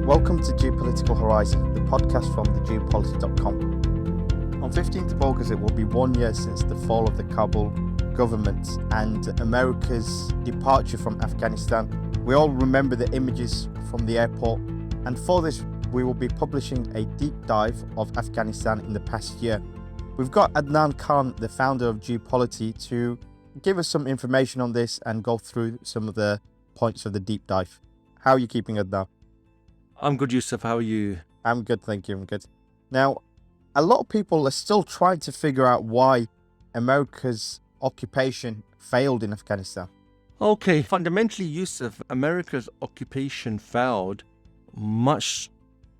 Welcome to Geopolitical Horizon, the podcast from thegeopolity.com. On 15th of August, it will be 1 year since the fall of the Kabul government and America's departure from Afghanistan. We all remember the images from the airport, and for this, we will be publishing a deep dive of Afghanistan in the past year. We've got Adnan Khan, the founder of Geopolity, to give us some information on this and go through some of the points of the deep dive. How are you keeping, Adnan? I'm good, Yusuf. How are you? I'm good, thank you. I'm good. Now, a lot of people are still trying to figure out why America's occupation failed in Afghanistan. Okay, fundamentally, Yusuf, America's occupation failed much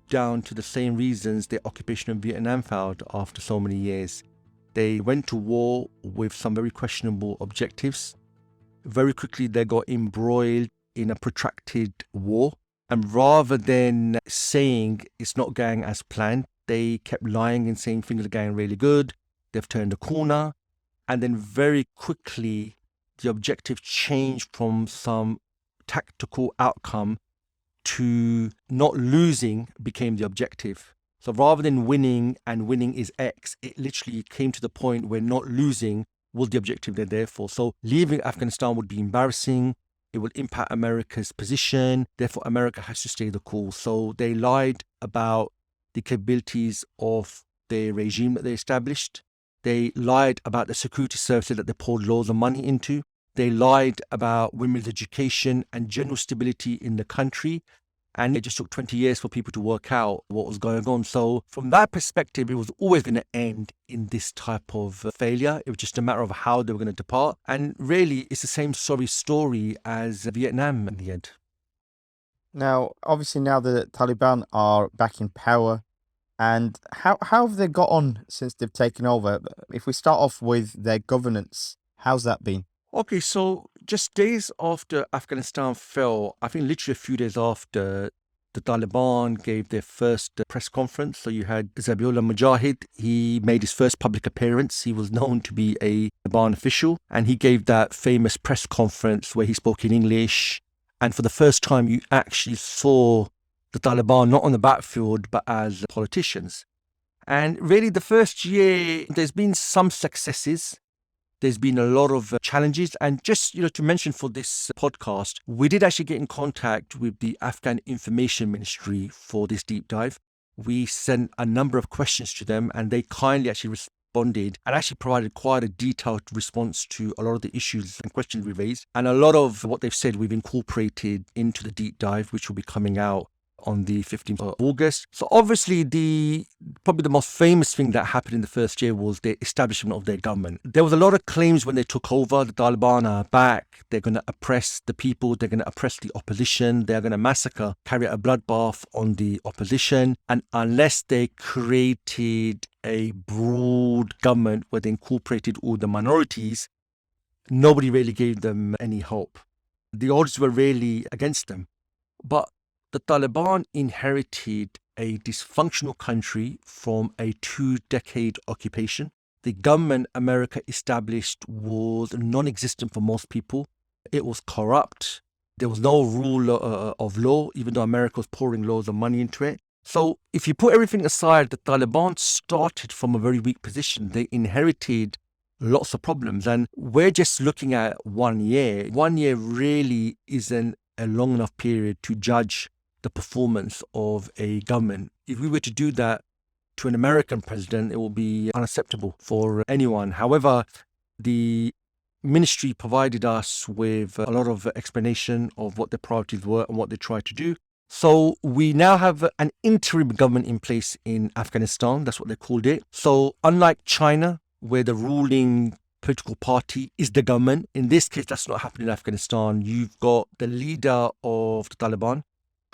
down to the same reasons the occupation of Vietnam failed after so many years. They went to war with some very questionable objectives. Very quickly, they got embroiled in a protracted war. And rather than saying it's not going as planned, they kept lying and saying things are going really good. They've turned a corner. And then very quickly, the objective changed from some tactical outcome to not losing became the objective. So rather than winning and winning is X, it literally came to the point where not losing was the objective they're there for. So leaving Afghanistan would be embarrassing. It will impact America's position. Therefore, America has to stay the course. So they lied about the capabilities of the regime that they established. They lied about the security services that they poured loads of money into. They lied about women's education and general stability in the country. And it just took 20 years for people to work out what was going on. So from that perspective, it was always going to end in this type of failure. It was just a matter of how they were going to depart. And really, it's the same sorry story as Vietnam in the end. Now, obviously, now the Taliban are back in power. And how have they got on since they've taken over? If we start off with their governance, how's that been? Okay, so just days after Afghanistan fell, I think literally a few days after, the Taliban gave their first press conference. So you had Zabiullah Mujahid. He made his first public appearance. He was known to be a Taliban official. And he gave that famous press conference where he spoke in English. And for the first time, you actually saw the Taliban not on the battlefield, but as politicians. And really, the first year, there's been some successes. There's been a lot of challenges. And just, to mention for this podcast, we did actually get in contact with the Afghan Information Ministry for this deep dive. We sent a number of questions to them and they kindly actually responded and actually provided quite a detailed response to a lot of the issues and questions we raised. And a lot of what they've said we've incorporated into the deep dive, which will be coming out on the 15th of August. So obviously probably the most famous thing that happened in the first year was the establishment of their government. There was a lot of claims when they took over, the Taliban are back, they're going to oppress the people, they're going to oppress the opposition, they're going to massacre, carry out a bloodbath on the opposition. And unless they created a broad government where they incorporated all the minorities, nobody really gave them any hope. The odds were really against them. But the Taliban inherited a dysfunctional country from a 2-decade occupation. The government America established was non-existent for most people. It was corrupt. There was no rule of law, even though America was pouring loads of money into it. So if you put everything aside, the Taliban started from a very weak position. They inherited lots of problems. And we're just looking at 1 year. 1 year really isn't a long enough period to judge the performance of a government. If we were to do that to an American president, it will be unacceptable for anyone. However, the ministry provided us with a lot of explanation of what their priorities were and what they tried to do. So we now have an interim government in place in Afghanistan. That's what they called it. So unlike China, where the ruling political party is the government, in this case, that's not happening in Afghanistan. You've got the leader of the Taliban,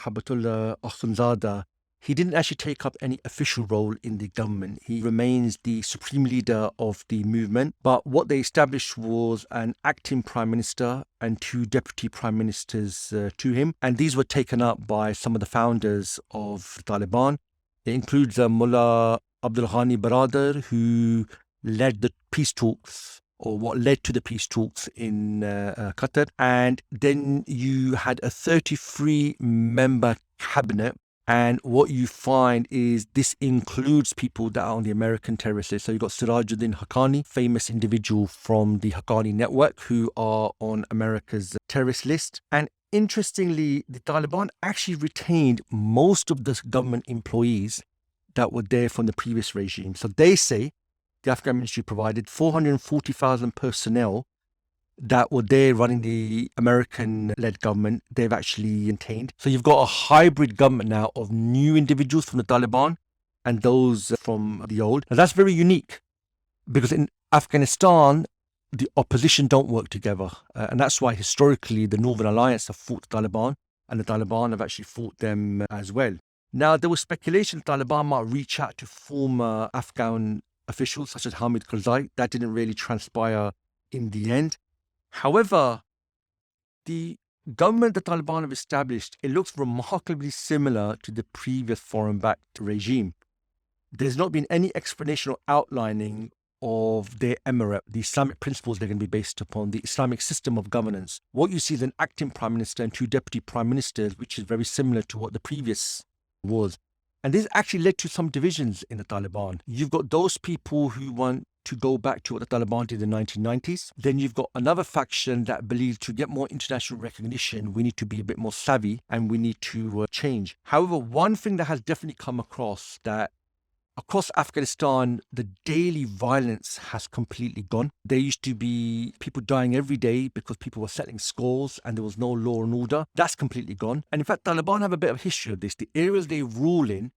Habatullah Akhundzada. He didn't actually take up any official role in the government. He remains the supreme leader of the movement. But what they established was an acting prime minister and 2 deputy prime ministers to him. And these were taken up by some of the founders of the Taliban. It includes Mullah Abdul Ghani Baradar, who led the peace talks or what led to the peace talks in Qatar. And then you had a 33-member cabinet And what you find is this includes people that are on the American terrorist list. So you've got Sirajuddin Haqqani, famous individual from the Haqqani network, who are on America's terrorist list. And interestingly, the Taliban actually retained most of the government employees that were there from the previous regime. So they say the Afghan ministry provided 440,000 personnel that were there running the American-led government. They've actually maintained. So you've got a hybrid government now of new individuals from the Taliban and those from the old. And that's very unique because in Afghanistan, the opposition don't work together. And that's why historically the Northern Alliance have fought the Taliban and the Taliban have actually fought them as well. Now, there was speculation the Taliban might reach out to former Afghan officials such as Hamid Karzai. That didn't really transpire in the end. However, the government the Taliban have established, it looks remarkably similar to the previous foreign-backed regime. There's not been any explanation or outlining of their emirate, the Islamic principles they're going to be based upon, the Islamic system of governance. What you see is an acting prime minister and two deputy prime ministers, which is very similar to what the previous was. And this actually led to some divisions in the Taliban. You've got those people who want to go back to what the Taliban did in the 1990s. Then you've got another faction that believes to get more international recognition, we need to be a bit more savvy and we need to change. However, one thing that has definitely come across that across Afghanistan, the daily violence has completely gone. There used to be people dying every day because people were settling scores and there was no law and order. That's completely gone. And in fact, Taliban have a bit of history of this. The areas they rule in,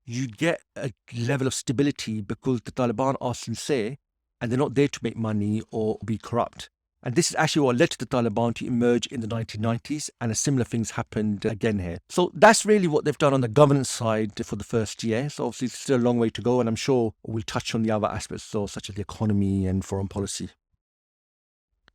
you get a level of stability because the Taliban are sincere and they're not there to make money or be corrupt. And this is actually what led to the Taliban to emerge in the 1990s, and a similar things happened again here. So that's really what they've done on the governance side for the first year. So obviously it's still a long way to go, and I'm sure we'll touch on the other aspects, so such as the economy and foreign policy.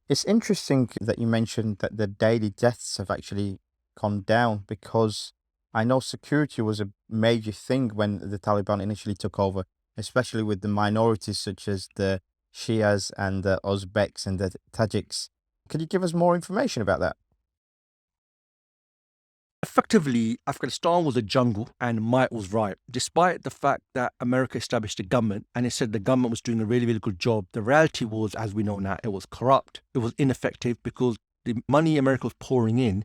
It's interesting that you mentioned that the daily deaths have actually gone down, because I know security was a major thing when the Taliban initially took over, especially with the minorities such as the Shias and the Uzbeks and the Tajiks. Could you give us more information about that? Effectively, Afghanistan was a jungle and might was right. Despite the fact that America established a government and it said the government was doing a really, really good job, the reality was, as we know now, it was corrupt. It was ineffective because the money America was pouring in,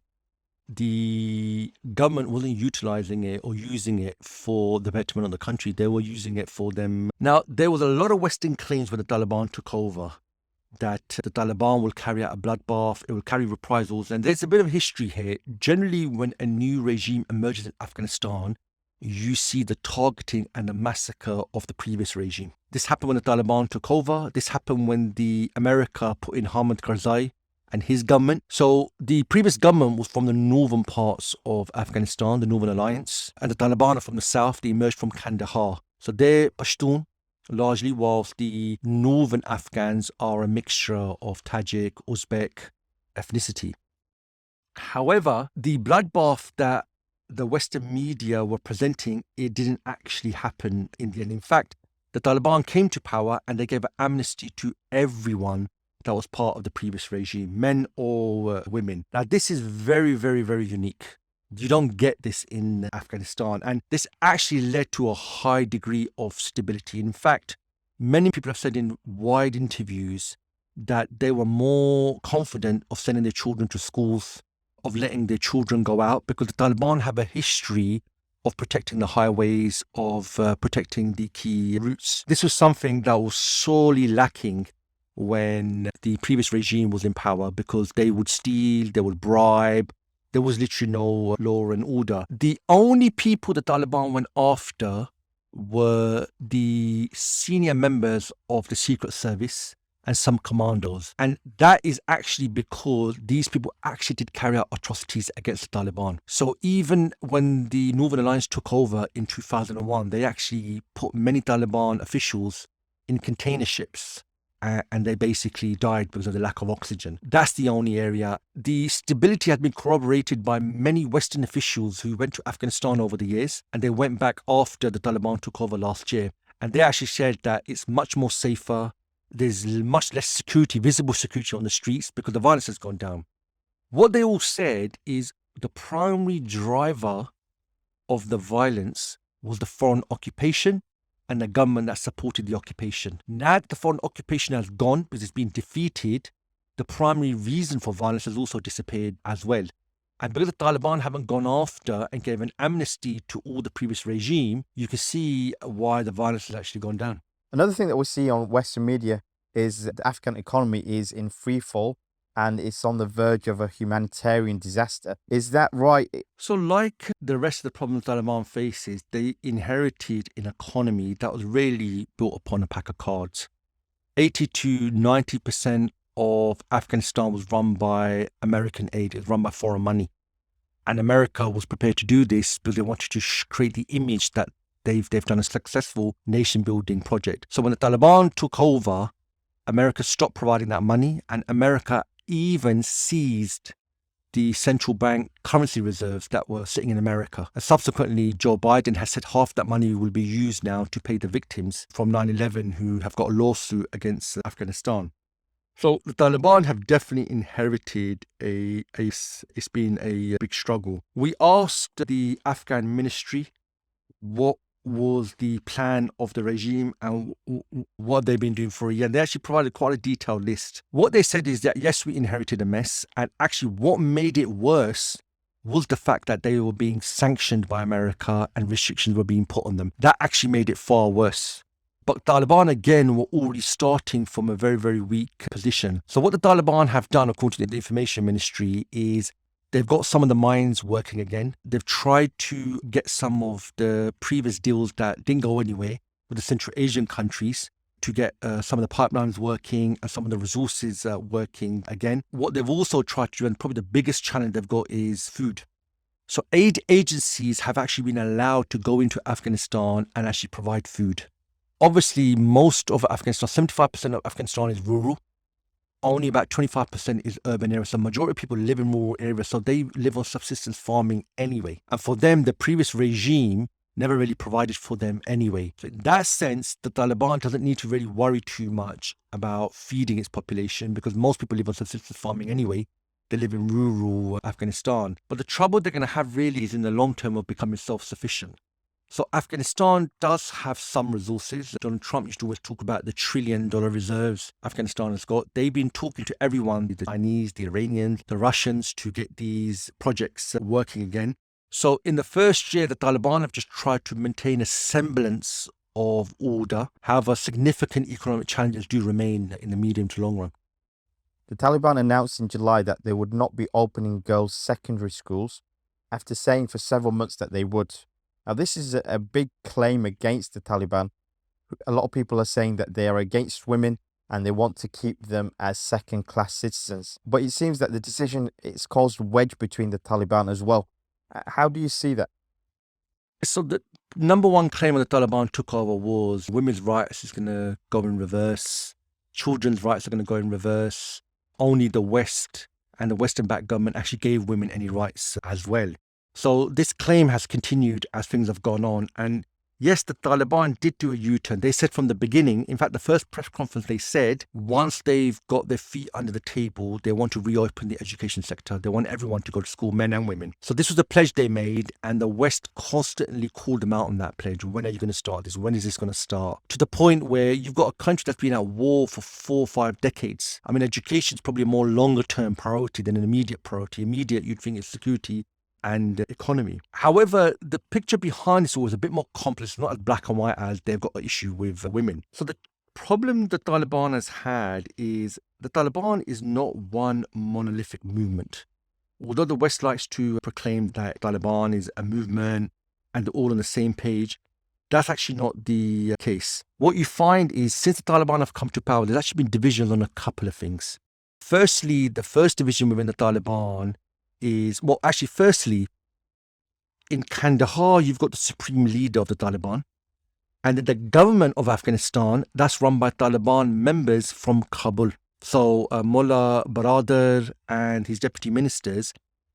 the government wasn't utilizing it or using it for the betterment of the country. They were using it for them. Now, there was a lot of Western claims when the Taliban took over that the Taliban will carry out a bloodbath, it will carry reprisals. And there's a bit of history here. Generally, when a new regime emerges in Afghanistan, you see the targeting and the massacre of the previous regime. This happened when the Taliban took over. This happened when the America put in Hamid Karzai and his government. So the previous government was from the northern parts of Afghanistan, the Northern Alliance, and the Taliban are from the south. They emerged from Kandahar. So they're Pashtun largely, whilst the northern Afghans are a mixture of Tajik, Uzbek ethnicity. However, the bloodbath that the Western media were presenting, it didn't actually happen in the end. In fact, the Taliban came to power and they gave an amnesty to everyone that was part of the previous regime, men or women. Now, this is very, very, very unique. You don't get this in Afghanistan. And this actually led to a high degree of stability. In fact, many people have said in wide interviews that they were more confident of sending their children to schools, of letting their children go out, because the Taliban have a history of protecting the highways, of protecting the key routes. This was something that was sorely lacking when the previous regime was in power, because they would steal, they would bribe. There was literally no law and order. The only people the Taliban went after were the senior members of the Secret Service and some commandos. And that is actually because these people actually did carry out atrocities against the Taliban. So even when the Northern Alliance took over in 2001, they actually put many Taliban officials in container ships. And they basically died because of the lack of oxygen. That's the only area. The stability had been corroborated by many Western officials who went to Afghanistan over the years, and they went back after the Taliban took over last year. And they actually said that it's much more safer. There's much less security, visible security on the streets, because the violence has gone down. What they all said is the primary driver of the violence was the foreign occupation and the government that supported the occupation. Now that the foreign occupation has gone because it's been defeated, the primary reason for violence has also disappeared as well. And because the Taliban haven't gone after and gave an amnesty to all the previous regime, you can see why the violence has actually gone down. Another thing that we see on Western media is that the Afghan economy is in free fall and it's on the verge of a humanitarian disaster. Is that right? So like the rest of the problems the Taliban faces, they inherited an economy that was really built upon a pack of cards. 80 to 90% of Afghanistan was run by American aid, it was run by foreign money. And America was prepared to do this because they wanted to create the image that they've done a successful nation-building project. So when the Taliban took over, America stopped providing that money, and America even seized the central bank currency reserves that were sitting in America. And subsequently, Joe Biden has said half that money will be used now to pay the victims from 9/11 who have got a lawsuit against Afghanistan. So the Taliban have definitely inherited it's been a big struggle. We asked the Afghan ministry what was the plan of the regime and what they've been doing for a year. And they actually provided quite a detailed list. What they said is that, yes, we inherited a mess. And actually what made it worse was the fact that they were being sanctioned by America and restrictions were being put on them. That actually made it far worse. But Taliban, again, were already starting from a very, very weak position. So what the Taliban have done, according to the Information Ministry, is they've got some of the mines working again. They've tried to get some of the previous deals that didn't go anywhere with the Central Asian countries to get some of the pipelines working and some of the resources working again. What they've also tried to do, and probably the biggest challenge they've got, is food. So aid agencies have actually been allowed to go into Afghanistan and actually provide food. Obviously, most of Afghanistan, 75% of Afghanistan is rural. Only about 25% is urban areas. So the majority of people live in rural areas, so they live on subsistence farming anyway. And for them, the previous regime never really provided for them anyway. So in that sense, the Taliban doesn't need to really worry too much about feeding its population because most people live on subsistence farming anyway. They live in rural Afghanistan. But the trouble they're going to have really is in the long term of becoming self-sufficient. So Afghanistan does have some resources. Donald Trump used to always talk about the $1 trillion reserves Afghanistan has got. They've been talking to everyone, the Chinese, the Iranians, the Russians, to get these projects working again. So in the first year, the Taliban have just tried to maintain a semblance of order. However, significant economic challenges do remain in the medium to long run. The Taliban announced in July that they would not be opening girls' secondary schools after saying for several months that they would. Now, this is a big claim against the Taliban. A lot of people are saying that they are against women and they want to keep them as second-class citizens. But it seems that the decision, it's caused a wedge between the Taliban as well. How do you see that? So the number one claim when the Taliban took over was women's rights is going to go in reverse. Children's rights are going to go in reverse. Only the West and the Western-backed government actually gave women any rights as well. So this claim has continued as things have gone on. And yes, the Taliban did do a U-turn. They said from the beginning, in fact, the first press conference, they said once they've got their feet under the table, they want to reopen the education sector. They want everyone to go to school, men and women. So this was a pledge they made, and the West constantly called them out on that pledge. When are you going to start this? When is this going to start? To the point where you've got a country that's been at war for 4 or 5 decades. I mean, education is probably a more longer-term priority than an immediate priority. Immediate, you'd think, is security and economy. However, the picture behind this was a bit more complex, not as black and white as they've got an issue with women. So the problem the Taliban has had is the Taliban is not one monolithic movement. Although the West likes to proclaim that Taliban is a movement and they're all on the same page, that's actually not the case. What you find is since the Taliban have come to power, there's actually been divisions on a couple of things. Firstly, the first division within the Taliban is, well, actually, firstly, in Kandahar, you've got the supreme leader of the Taliban. And the government of Afghanistan, that's run by Taliban members from Kabul. So Mullah Baradar and his deputy ministers,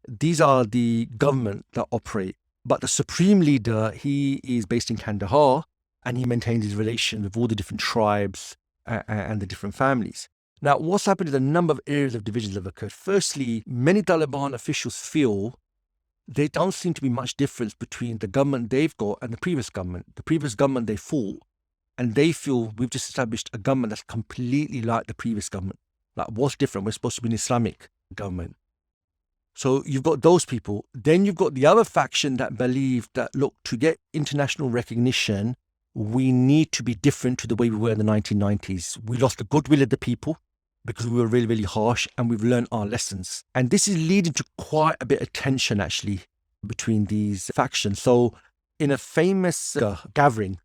these are the government that operate. But the supreme leader, he is based in Kandahar and he maintains his relation with all the different tribes and the different families. Now, what's happened is a number of areas of divisions have occurred. Firstly, many Taliban officials feel there don't seem to be much difference between the government they've got and the previous government. The previous government they fought, and they feel we've just established a government that's completely like the previous government. Like, what's different? We're supposed to be an Islamic government. So you've got those people. Then you've got the other faction that believe that, look, to get international recognition, we need to be different to the way we were in the 1990s. We lost the goodwill of the people because we were really, really harsh, and we've learned our lessons. And this is leading to quite a bit of tension, actually, between these factions. So in a famous gathering,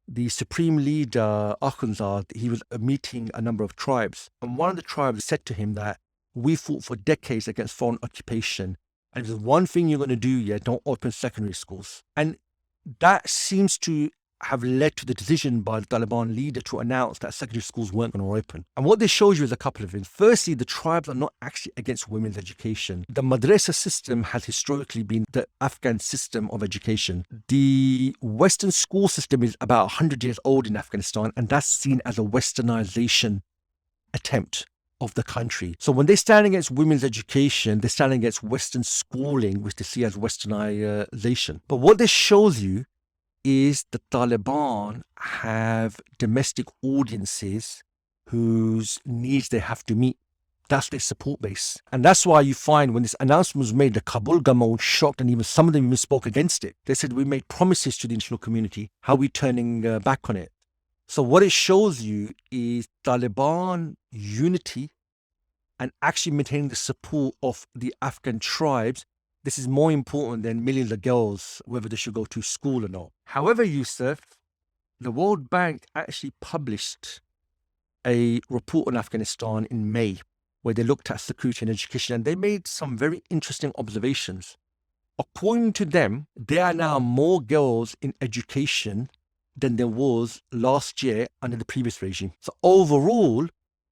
the supreme leader, Akhundzad, he was meeting a number of tribes. And one of the tribes said to him that we fought for decades against foreign occupation. And there's one thing you're going to do, don't open secondary schools. And that seems to have led to the decision by the Taliban leader to announce that secondary schools weren't going to open. And what this shows you is a couple of things. Firstly, the tribes are not actually against women's education. The madrasa system has historically been the Afghan system of education. The Western school system is about 100 years old in Afghanistan, and that's seen as a westernization attempt of the country. So when they stand against women's education, they stand against Western schooling, which they see as westernization. But what this shows you is the Taliban have domestic audiences whose needs they have to meet. That's their support base. And that's why you find when this announcement was made, the Kabul government was shocked, and even some of them even spoke against it. They said, we made promises to the international community. How are we turning back on it? So what it shows you is Taliban unity and actually maintaining the support of the Afghan tribes. This is more important than millions of girls, whether they should go to school or not. However, Yusuf, the World Bank actually published a report on Afghanistan in May, where they looked at security and education, and they made some very interesting observations. According to them, there are now more girls in education than there was last year under the previous regime. So overall,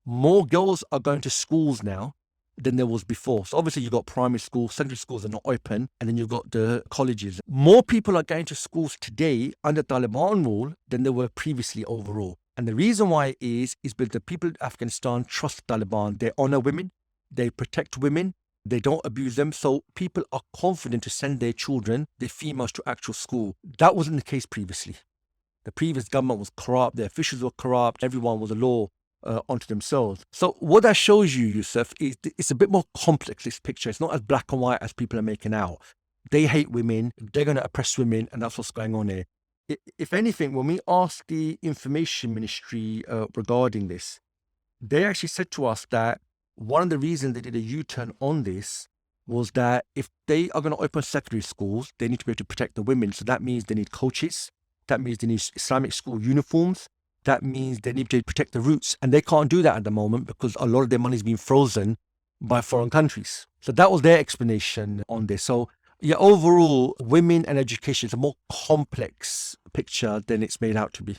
more girls are going to schools now than there was before. So obviously you've got primary schools, secondary schools are not open, and then you've got the colleges. More people are going to schools today under Taliban rule than there were previously overall. And the reason why is because the people in Afghanistan trust the Taliban. They honor women, they protect women, they don't abuse them. So people are confident to send their children, their females, to actual school. That wasn't the case previously. The previous government was corrupt, the officials were corrupt, everyone was a law onto themselves. So what that shows you, Yusuf, is it's a bit more complex, this picture. It's not as black and white as people are making out. They hate women, they're going to oppress women, and that's what's going on here. If anything, when we asked the information ministry regarding this, they actually said to us that one of the reasons they did a U-turn on this was that if they are going to open secondary schools, they need to be able to protect the women. So that means they need coaches. That means they need Islamic school uniforms. That means they need to protect the roots. And they can't do that at the moment because a lot of their money is being frozen by foreign countries. So that was their explanation on this. So yeah, overall, women and education is a more complex picture than it's made out to be.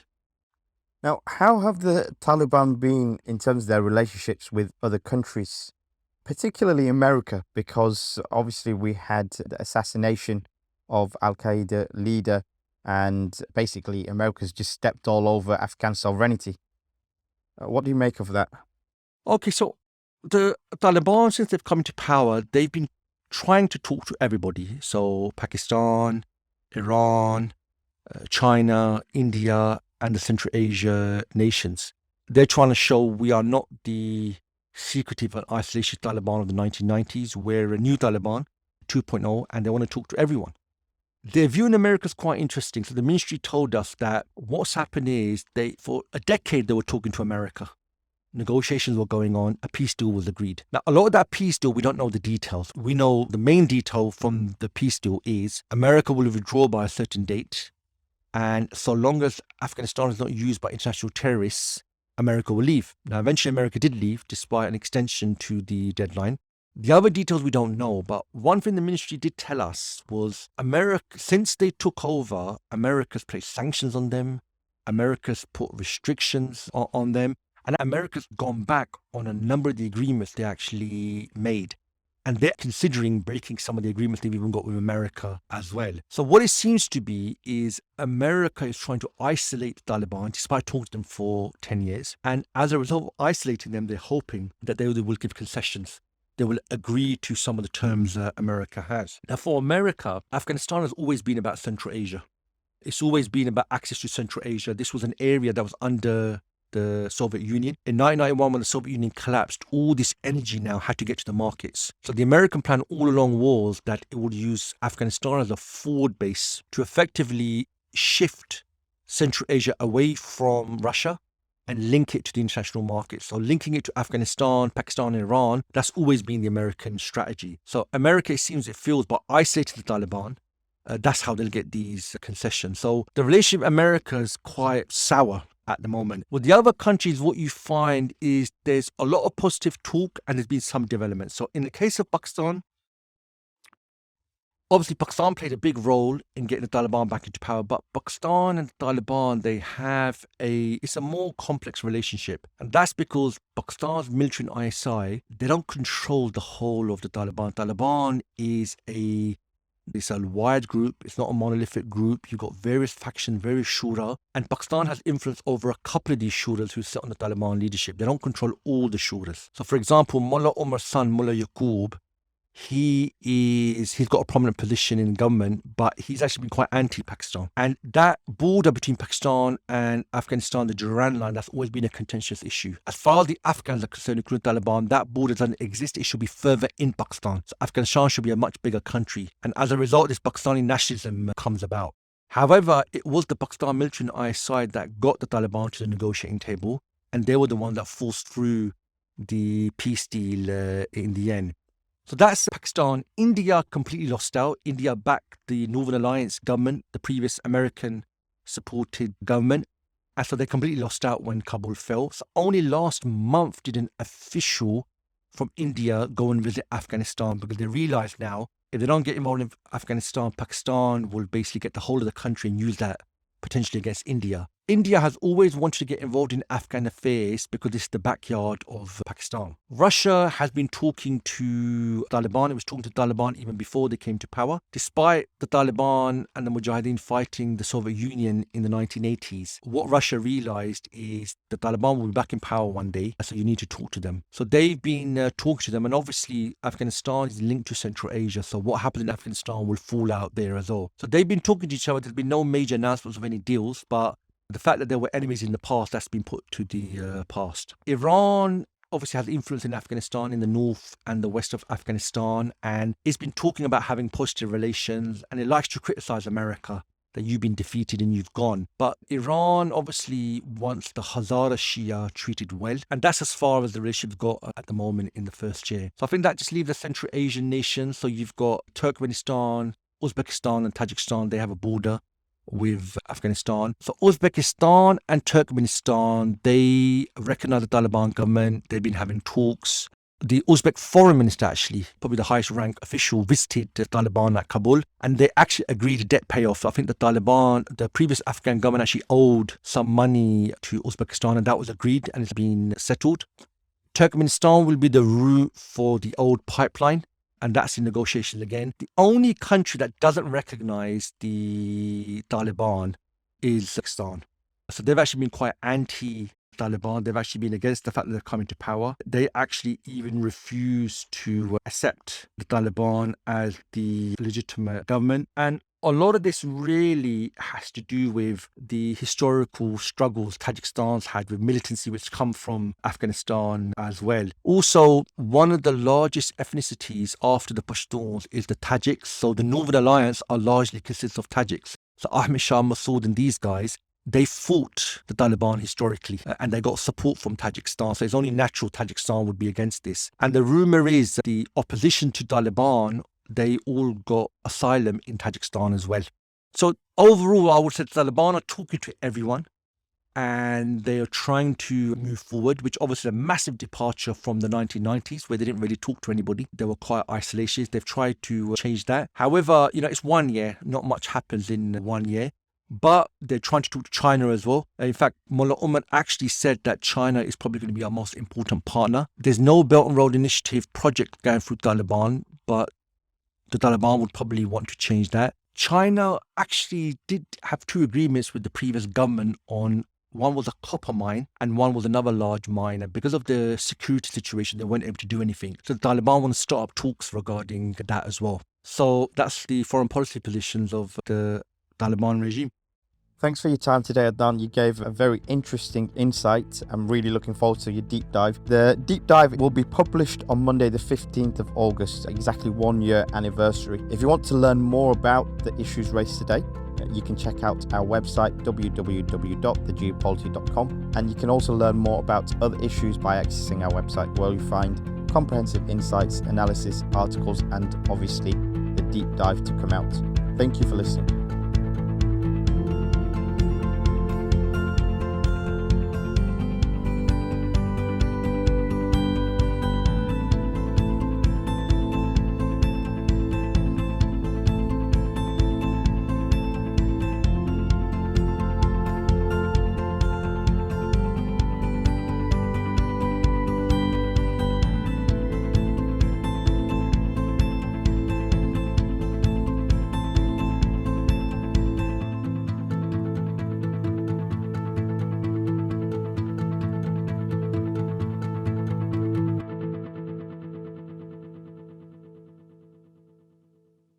Now, how have the Taliban been in terms of their relationships with other countries, particularly America? Because obviously we had the assassination of Al-Qaeda leader, and basically America's just stepped all over Afghan sovereignty. What do you make of that? Okay, so the Taliban, since they've come to power, they've been trying to talk to everybody. So Pakistan, Iran, China, India, and the Central Asia nations. They're trying to show we are not the secretive and isolation Taliban of the 1990s. We're a new Taliban 2.0, and they want to talk to everyone. Their view in America is quite interesting. So the ministry told us that what's happened is for a decade, they were talking to America. Negotiations were going on. A peace deal was agreed. Now, a lot of that peace deal, we don't know the details. We know the main detail from the peace deal is America will withdraw by a certain date. And so long as Afghanistan is not used by international terrorists, America will leave. Now, eventually America did leave despite an extension to the deadline. The other details we don't know, but one thing the ministry did tell us was America, since they took over, America's placed sanctions on them, America's put restrictions on them, and America's gone back on a number of the agreements they actually made. And they're considering breaking some of the agreements they've even got with America as well. So what it seems to be is America is trying to isolate the Taliban despite talking to them for 10 years. And as a result of isolating them, they're hoping that they will give concessions. they will agree to some of the terms America has. Now, for America, Afghanistan has always been about Central Asia. It's always been about access to Central Asia. This was an area that was under the Soviet Union. In 1991, when the Soviet Union collapsed, all this energy now had to get to the markets. So the American plan all along was that it would use Afghanistan as a forward base to effectively shift Central Asia away from Russia and link it to the international market. So linking it to Afghanistan, Pakistan, and Iran, that's always been the American strategy. So America, it seems it feels, by isolating the Taliban, that's how they'll get these concessions. So the relationship with America is quite sour at the moment. With the other countries, what you find is there's a lot of positive talk and there's been some development. So in the case of Pakistan, obviously Pakistan played a big role in getting the Taliban back into power, but Pakistan and the Taliban, it's a more complex relationship. And that's because Pakistan's military and ISI, they don't control the whole of the Taliban. Taliban is it's a wide group. It's not a monolithic group. You've got various factions, various shura. And Pakistan has influence over a couple of these shuras who sit on the Taliban leadership. They don't control all the shuras. So, for example, Mullah Omar's son, Mullah Yaqub, he's got a prominent position in government, but he's actually been quite anti-Pakistan. And that border between Pakistan and Afghanistan, the Durand line, that's always been a contentious issue. As far as the Afghans are concerned, including Taliban, that border doesn't exist. It should be further in Pakistan. So Afghanistan should be a much bigger country. And as a result, this Pakistani nationalism comes about. However, it was the Pakistan military and ISI that got the Taliban to the negotiating table, and they were the ones that forced through the peace deal in the end. So that's Pakistan. India completely lost out. India backed the Northern Alliance government, the previous American-supported government. And so they completely lost out when Kabul fell. So only last month did an official from India go and visit Afghanistan, because they realize now if they don't get involved in Afghanistan, Pakistan will basically get the whole of the country and use that potentially against India. India has always wanted to get involved in Afghan affairs because it's the backyard of Pakistan. Russia has been talking to Taliban. It was talking to Taliban even before they came to power. Despite the Taliban and the Mujahideen fighting the Soviet Union in the 1980s, what Russia realized is the Taliban will be back in power one day, so you need to talk to them. So they've been talking to them, and obviously Afghanistan is linked to Central Asia, so what happens in Afghanistan will fall out there as well. So they've been talking to each other. There's been no major announcements of any deals, but the fact that there were enemies in the past, that's been put to the past. Iran obviously has influence in Afghanistan, in the north and the west of Afghanistan, and it's been talking about having positive relations, and it likes to criticize America that you've been defeated and you've gone. But Iran obviously wants the Hazara Shia treated well, and that's as far as the relationship's got at the moment in the first year. So I think that just leaves the Central Asian nations. So you've got Turkmenistan, Uzbekistan and Tajikistan. They have a border with Afghanistan. So Uzbekistan and Turkmenistan, they recognize the Taliban government. They've been having talks. The Uzbek foreign minister, actually, probably the highest rank official, visited the Taliban at Kabul, and they actually agreed a debt payoff. I think the Taliban, the previous Afghan government, actually owed some money to Uzbekistan, and that was agreed and it's been settled. Turkmenistan will be the route for the old pipeline, and that's in negotiations again. The only country that doesn't recognize the Taliban is Pakistan. So they've actually been quite anti-Taliban. They've actually been against the fact that they're coming to power. They actually even refuse to accept the Taliban as the legitimate government. And a lot of this really has to do with the historical struggles Tajikistan's had with militancy, which come from Afghanistan as well. Also, one of the largest ethnicities after the Pashtuns is the Tajiks. So the Northern Alliance are largely consists of Tajiks. So Ahmed Shah Massoud and these guys, they fought the Taliban historically, and they got support from Tajikistan. So it's only natural Tajikistan would be against this. And the rumor is that the opposition to Taliban, they all got asylum in Tajikistan as well. So overall, I would say the Taliban are talking to everyone and they are trying to move forward, which obviously is a massive departure from the 1990s where they didn't really talk to anybody. They were quite isolationist. They've tried to change that. However, it's 1 year. Not much happens in 1 year. But they're trying to talk to China as well. In fact, Mullah Omar actually said that China is probably going to be our most important partner. There's no Belt and Road Initiative project going through Taliban, but the Taliban would probably want to change that. China actually did have 2 agreements with the previous government on One was a copper mine and one was another large mine. And because of the security situation, they weren't able to do anything. So the Taliban want to start up talks regarding that as well. So that's the foreign policy positions of the Taliban regime. Thanks for your time today, Adnan. You gave a very interesting insight. I'm really looking forward to your deep dive. The deep dive will be published on Monday, the 15th of August, exactly 1 year anniversary. If you want to learn more about the issues raised today, you can check out our website, www.thegeopolity.com. And you can also learn more about other issues by accessing our website, where you find comprehensive insights, analysis, articles, and obviously the deep dive to come out. Thank you for listening.